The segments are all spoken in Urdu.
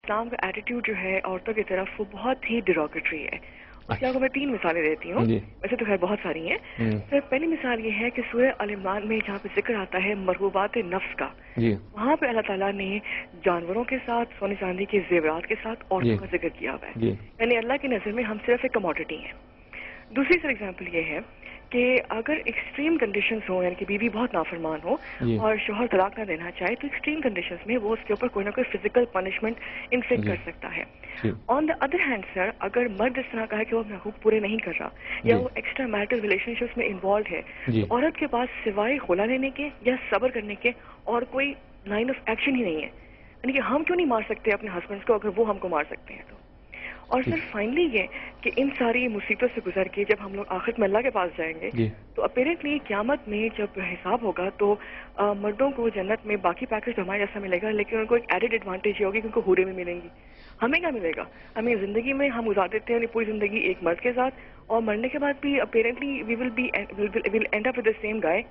اسلام کا ایٹیٹیوڈ جو ہے عورتوں کی طرف وہ بہت ہی ڈیروگیٹری ہے. اس کے میں 3 مثالیں دیتی ہوں. ویسے تو خیر بہت ساری ہیں. سر پہلی مثال یہ ہے کہ سورہ آل عمران میں جہاں پہ ذکر آتا ہے مرغوبات نفس کا, وہاں پہ اللہ تعالیٰ نے جانوروں کے ساتھ, سونے چاندی کے زیورات کے ساتھ عورتوں کا ذکر کیا ہوا ہے. یعنی اللہ کی نظر میں ہم صرف ایک کموڈٹی ہیں. دوسری سر ایگزامپل یہ ہے کہ اگر ایکسٹریم کنڈیشنز ہوں, یعنی کہ بیوی بہت نافرمان ہو اور شوہر طلاق نہ دینا چاہے, تو ایکسٹریم کنڈیشنز میں وہ اس کے اوپر کوئی نہ کوئی فزیکل پنشمنٹ انفلکٹ کر سکتا ہے. آن دا ادر ہینڈ سر, اگر مرد اس طرح کا ہے کہ وہ اپنے حقوق پورے نہیں کر رہا یا وہ ایکسٹرا میرٹل ریلیشن شپس میں انوالوڈ ہے, تو عورت کے پاس سوائے خلا لینے کے یا صبر کرنے کے اور کوئی لائن آف ایکشن ہی نہیں ہے. یعنی کہ ہم کیوں نہیں مار سکتے اپنے ہسبینڈس کو اگر وہ ہم کو مار سکتے ہیں تو. اور سر فائنلی یہ کہ ان ساری مصیبتوں سے گزر کے جب ہم لوگ آخرت میں اللہ کے پاس جائیں گے تو اپیرنٹلی قیامت میں جب حساب ہوگا تو مردوں کو جنت میں باقی پیکج تو ہمارے جیسا ملے گا, لیکن ان کو ایک ایڈڈ ایڈوانٹیج یہ ہوگی کہ ان کو حوریں بھی ملیں گی. ہمیں کیا ملے گا؟ ہمیں زندگی میں ہم گزار دیتے ہیں پوری زندگی ایک مرد کے ساتھ, اور مرنے کے بعد بھی apparently we will end up with the same guy.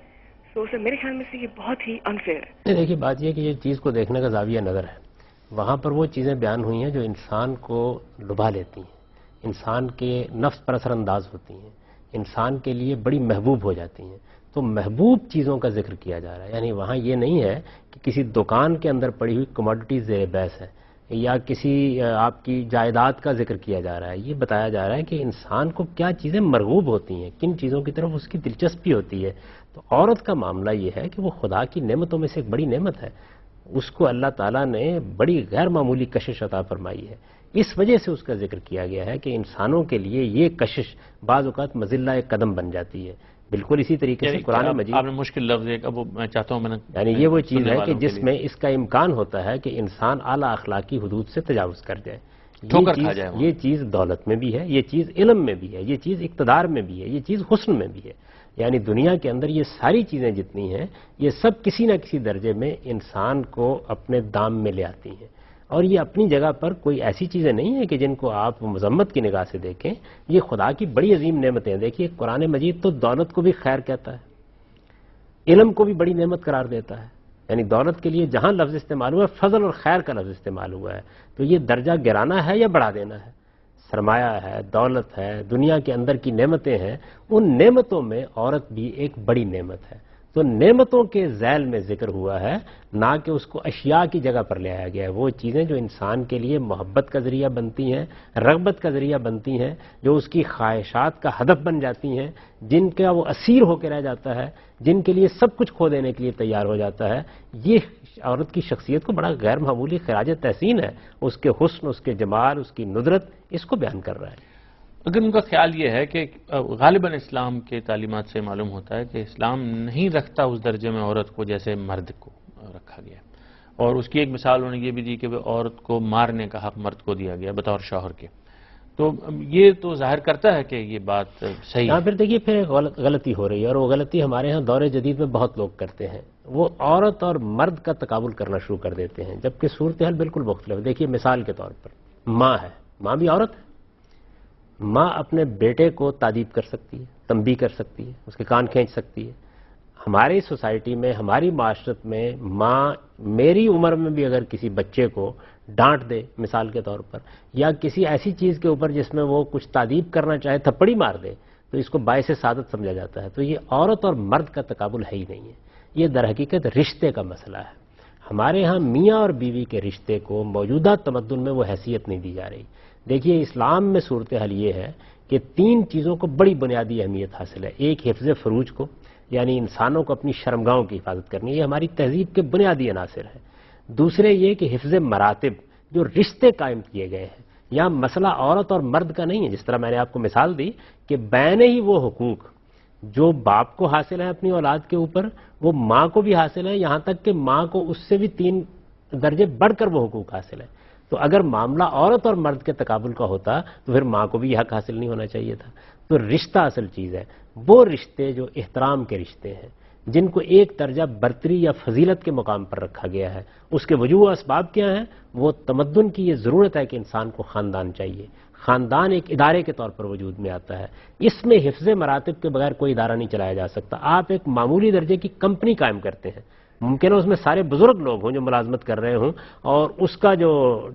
So sir میرے خیال میں سے یہ بہت ہی انفیئر ہے. دیکھیے بات یہ کہ یہ چیز کو دیکھنے کا زاویہ نظر ہے. وہاں پر وہ چیزیں بیان ہوئی ہیں جو انسان کو لبھا لیتی ہیں, انسان کے نفس پر اثر انداز ہوتی ہیں, انسان کے لیے بڑی محبوب ہو جاتی ہیں. تو محبوب چیزوں کا ذکر کیا جا رہا ہے. یعنی وہاں یہ نہیں ہے کہ کسی دکان کے اندر پڑی ہوئی کموڈٹی زیر بحث ہے یا کسی آپ کی جائیداد کا ذکر کیا جا رہا ہے. یہ بتایا جا رہا ہے کہ انسان کو کیا چیزیں مرغوب ہوتی ہیں, کن چیزوں کی طرف اس کی دلچسپی ہوتی ہے. تو عورت کا معاملہ یہ ہے کہ وہ خدا کی نعمتوں میں سے ایک بڑی نعمت ہے. اس کو اللہ تعالیٰ نے بڑی غیر معمولی کشش عطا فرمائی ہے. اس وجہ سے اس کا ذکر کیا گیا ہے کہ انسانوں کے لیے یہ کشش بعض اوقات مذلہ ایک قدم بن جاتی ہے. بالکل اسی طریقے سے قرآن مجید, آپ نے مشکل لفظ ایک اب میں چاہتا ہوں یعنی یہ وہ چیز ہے کہ جس میں اس کا امکان ہوتا ہے کہ انسان اعلیٰ اخلاقی حدود سے تجاوز کر جائے. یہ چیز دولت میں بھی ہے, یہ چیز علم میں بھی ہے, یہ چیز اقتدار میں بھی ہے, یہ چیز حسن میں بھی ہے. یعنی دنیا کے اندر یہ ساری چیزیں جتنی ہیں یہ سب کسی نہ کسی درجے میں انسان کو اپنے دام میں لے آتی ہیں. اور یہ اپنی جگہ پر کوئی ایسی چیزیں نہیں ہیں کہ جن کو آپ مذمت کی نگاہ سے دیکھیں. یہ خدا کی بڑی عظیم نعمتیں ہیں. دیکھیے قرآن مجید تو دولت کو بھی خیر کہتا ہے, علم کو بھی بڑی نعمت قرار دیتا ہے. یعنی دولت کے لیے جہاں لفظ استعمال ہوا ہے فضل اور خیر کا لفظ استعمال ہوا ہے. تو یہ درجہ گرانا ہے یا بڑھا دینا ہے؟ سرمایہ ہے, دولت ہے, دنیا کے اندر کی نعمتیں ہیں, ان نعمتوں میں عورت بھی ایک بڑی نعمت ہے. تو نعمتوں کے ذیل میں ذکر ہوا ہے, نہ کہ اس کو اشیاء کی جگہ پر لے آیا گیا ہے. وہ چیزیں جو انسان کے لیے محبت کا ذریعہ بنتی ہیں, رغبت کا ذریعہ بنتی ہیں, جو اس کی خواہشات کا ہدف بن جاتی ہیں, جن کا وہ اسیر ہو کے رہ جاتا ہے, جن کے لیے سب کچھ کھو دینے کے لیے تیار ہو جاتا ہے. یہ عورت کی شخصیت کو بڑا غیر معمولی خراج تحسین ہے. اس کے حسن, اس کے جمال, اس کی ندرت, اس کو بیان کر رہا ہے. اگر ان کا خیال یہ ہے کہ غالباً اسلام کے تعلیمات سے معلوم ہوتا ہے کہ اسلام نہیں رکھتا اس درجے میں عورت کو جیسے مرد کو رکھا گیا, اور اس کی ایک مثال انہوں نے یہ بھی دی کہ وہ عورت کو مارنے کا حق مرد کو دیا گیا بطور شوہر کے. تو یہ تو ظاہر کرتا ہے کہ یہ بات صحیح ہے. پھر دیکھیے پھر غلطی ہو رہی ہے, اور وہ غلطی ہمارے ہاں دور جدید میں بہت لوگ کرتے ہیں. وہ عورت اور مرد کا تقابل کرنا شروع کر دیتے ہیں, جبکہ صورتحال بالکل مختلف ہے. دیکھیے مثال کے طور پر ماں ہے, ماں بھی عورت ہے. ماں اپنے بیٹے کو تادیب کر سکتی ہے, تنبیہ کر سکتی ہے, اس کے کان کھینچ سکتی ہے. ہماری سوسائٹی میں, ہماری معاشرت میں ماں میری عمر میں بھی اگر کسی بچے کو ڈانٹ دے مثال کے طور پر, یا کسی ایسی چیز کے اوپر جس میں وہ کچھ تادیب کرنا چاہے تھپڑی مار دے, تو اس کو باعث سعادت سمجھا جاتا ہے. تو یہ عورت اور مرد کا تقابل ہے ہی نہیں ہے, یہ در حقیقت رشتے کا مسئلہ ہے. ہمارے ہاں میاں اور بیوی کے رشتے کو موجودہ تمدن میں وہ حیثیت نہیں دی جا رہی. دیکھیے اسلام میں صورتحال یہ ہے کہ 3 چیزوں کو بڑی بنیادی اہمیت حاصل ہے. ایک حفظ فروج کو, یعنی انسانوں کو اپنی شرمگاہوں کی حفاظت کرنی, یہ ہماری تہذیب کے بنیادی عناصر ہیں. دوسرے یہ کہ حفظ مراتب, جو رشتے قائم کیے گئے ہیں. یہاں مسئلہ عورت اور مرد کا نہیں ہے, جس طرح میں نے آپ کو مثال دی کہ بین ہی وہ حقوق جو باپ کو حاصل ہیں اپنی اولاد کے اوپر, وہ ماں کو بھی حاصل ہیں, یہاں تک کہ ماں کو اس سے بھی 3 درجے بڑھ کر وہ حقوق حاصل ہیں. تو اگر معاملہ عورت اور مرد کے تقابل کا ہوتا تو پھر ماں کو بھی یہ حق حاصل نہیں ہونا چاہیے تھا. تو رشتہ اصل چیز ہے. وہ رشتے جو احترام کے رشتے ہیں, جن کو ایک درجہ برتری یا فضیلت کے مقام پر رکھا گیا ہے, اس کے وجوہ اسباب کیا ہیں؟ وہ تمدن کی یہ ضرورت ہے کہ انسان کو خاندان چاہیے. خاندان ایک ادارے کے طور پر وجود میں آتا ہے. اس میں حفظ مراتب کے بغیر کوئی ادارہ نہیں چلایا جا سکتا. آپ ایک معمولی درجے کی کمپنی قائم کرتے ہیں, ممکن ہے اس میں سارے بزرگ لوگ ہوں جو ملازمت کر رہے ہوں، اور اس کا جو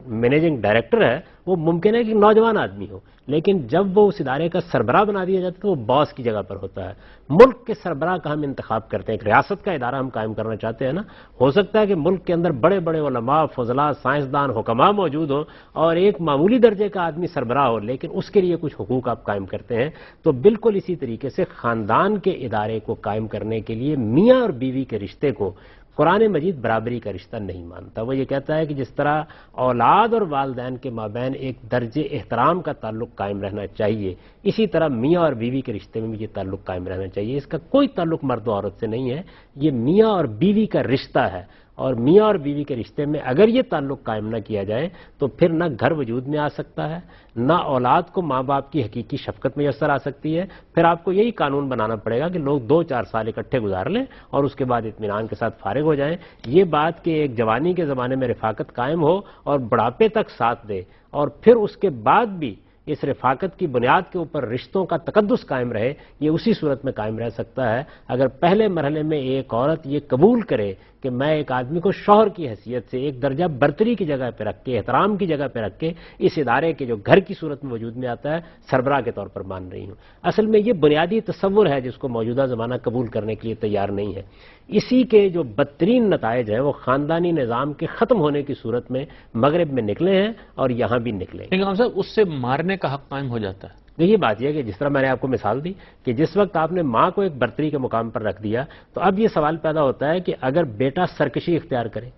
مینیجنگ ڈائریکٹر ہے وہ ممکن ہے کہ نوجوان آدمی ہو، لیکن جب وہ اس ادارے کا سربراہ بنا دیا جاتا ہے تو وہ باس کی جگہ پر ہوتا ہے۔ ملک کے سربراہ کا ہم انتخاب کرتے ہیں، ایک ریاست کا ادارہ ہم قائم کرنا چاہتے ہیں نا، ہو سکتا ہے کہ ملک کے اندر بڑے بڑے علماء، فضلاء، سائنسدان، حکماء موجود ہوں اور ایک معمولی درجے کا آدمی سربراہ ہو، لیکن اس کے لیے کچھ حقوق آپ قائم کرتے ہیں۔ تو بالکل اسی طریقے سے خاندان کے ادارے کو قائم کرنے کے لیے میاں اور بیوی کے رشتے کو قرآن مجید برابری کا رشتہ نہیں مانتا۔ وہ یہ کہتا ہے کہ جس طرح اولاد اور والدین کے مابین ایک درجے احترام کا تعلق قائم رہنا چاہیے، اسی طرح میاں اور بیوی کے رشتے میں بھی یہ تعلق قائم رہنا چاہیے۔ اس کا کوئی تعلق مرد و عورت سے نہیں ہے، یہ میاں اور بیوی کا رشتہ ہے، اور میاں اور بیوی کے رشتے میں اگر یہ تعلق قائم نہ کیا جائے تو پھر نہ گھر وجود میں آ سکتا ہے، نہ اولاد کو ماں باپ کی حقیقی شفقت میسر آ سکتی ہے۔ پھر آپ کو یہی قانون بنانا پڑے گا کہ لوگ 2-4 سال اکٹھے گزار لیں اور اس کے بعد اطمینان کے ساتھ فارغ ہو جائیں۔ یہ بات کہ ایک جوانی کے زمانے میں رفاقت قائم ہو اور بڑھاپے تک ساتھ دے، اور پھر اس کے بعد بھی اس رفاقت کی بنیاد کے اوپر رشتوں کا تقدس قائم رہے، یہ اسی صورت میں قائم رہ سکتا ہے اگر پہلے مرحلے میں ایک عورت یہ قبول کرے کہ میں ایک آدمی کو شوہر کی حیثیت سے ایک درجہ برتری کی جگہ پہ رکھ کے، احترام کی جگہ پہ رکھ کے اس ادارے کے جو گھر کی صورت میں وجود میں آتا ہے سربراہ کے طور پر مان رہی ہوں۔ اصل میں یہ بنیادی تصور ہے جس کو موجودہ زمانہ قبول کرنے کے لیے تیار نہیں ہے۔ اسی کے جو بدترین نتائج ہیں وہ خاندانی نظام کے ختم ہونے کی صورت میں مغرب میں نکلے ہیں اور یہاں بھی نکلے ہیں۔ لیکن صاحب اس سے مارنے کا حق قائم ہو جاتا ہے۔ یہ بات یہ ہے کہ جس طرح میں نے آپ کو مثال دی کہ جس وقت آپ نے ماں کو ایک برتری کے مقام پر رکھ دیا تو اب یہ سوال پیدا ہوتا ہے کہ اگر بیٹا سرکشی اختیار کرے،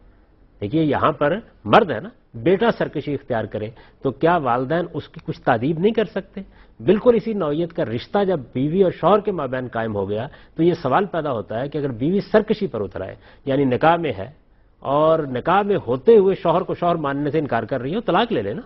دیکھیے یہاں پر مرد ہے نا، بیٹا سرکشی اختیار کرے تو کیا والدین اس کی کچھ تادیب نہیں کر سکتے؟ بالکل اسی نوعیت کا رشتہ جب بیوی اور شوہر کے مابین قائم ہو گیا تو یہ سوال پیدا ہوتا ہے کہ اگر بیوی سرکشی پر اتر آئے، یعنی نکاح میں ہے اور نکاح میں ہوتے ہوئے شوہر کو شوہر ماننے سے انکار کر رہی ہو، طلاق لے لینا،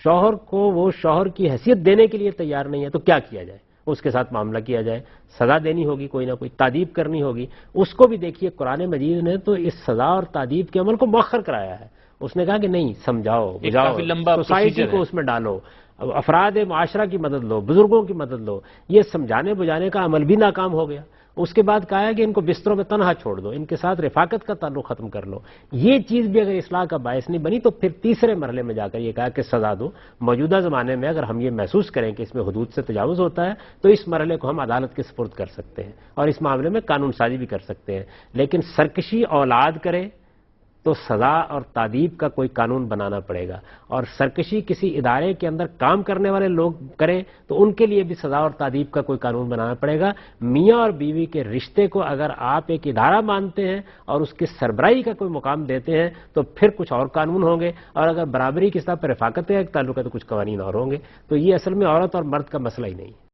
شوہر کو وہ شوہر کی حیثیت دینے کے لیے تیار نہیں ہے تو کیا کیا جائے؟ اس کے ساتھ معاملہ کیا جائے، سزا دینی ہوگی، کوئی نہ کوئی تادیب کرنی ہوگی۔ اس کو بھی دیکھیے قرآن مجید نے تو اس سزا اور تادیب کے عمل کو مؤخر کرایا ہے۔ اس نے کہا کہ نہیں، سمجھاؤ، بجاؤ، سوسائٹی کو اس میں ڈالو، افراد معاشرہ کی مدد لو، بزرگوں کی مدد لو۔ یہ سمجھانے بجانے کا عمل بھی ناکام ہو گیا۔ اس کے بعد کہا ہے کہ ان کو بستروں میں تنہا چھوڑ دو، ان کے ساتھ رفاقت کا تعلق ختم کر لو۔ یہ چیز بھی اگر اصلاح کا باعث نہیں بنی تو پھر تیسرے مرحلے میں جا کر یہ کہا کہ سزا دو۔ موجودہ زمانے میں اگر ہم یہ محسوس کریں کہ اس میں حدود سے تجاوز ہوتا ہے تو اس مرحلے کو ہم عدالت کے سپرد کر سکتے ہیں اور اس معاملے میں قانون سازی بھی کر سکتے ہیں، لیکن سرکشی اولاد کرے تو سزا اور تادیب کا کوئی قانون بنانا پڑے گا، اور سرکشی کسی ادارے کے اندر کام کرنے والے لوگ کریں تو ان کے لیے بھی سزا اور تادیب کا کوئی قانون بنانا پڑے گا۔ میاں اور بیوی کے رشتے کو اگر آپ ایک ادارہ مانتے ہیں اور اس کی سربراہی کا کوئی مقام دیتے ہیں تو پھر کچھ اور قانون ہوں گے، اور اگر برابری کی سطح پر رفاقت کا ایک تعلق ہے تو کچھ قوانین اور ہوں گے۔ تو یہ اصل میں عورت اور مرد کا مسئلہ ہی نہیں ہے۔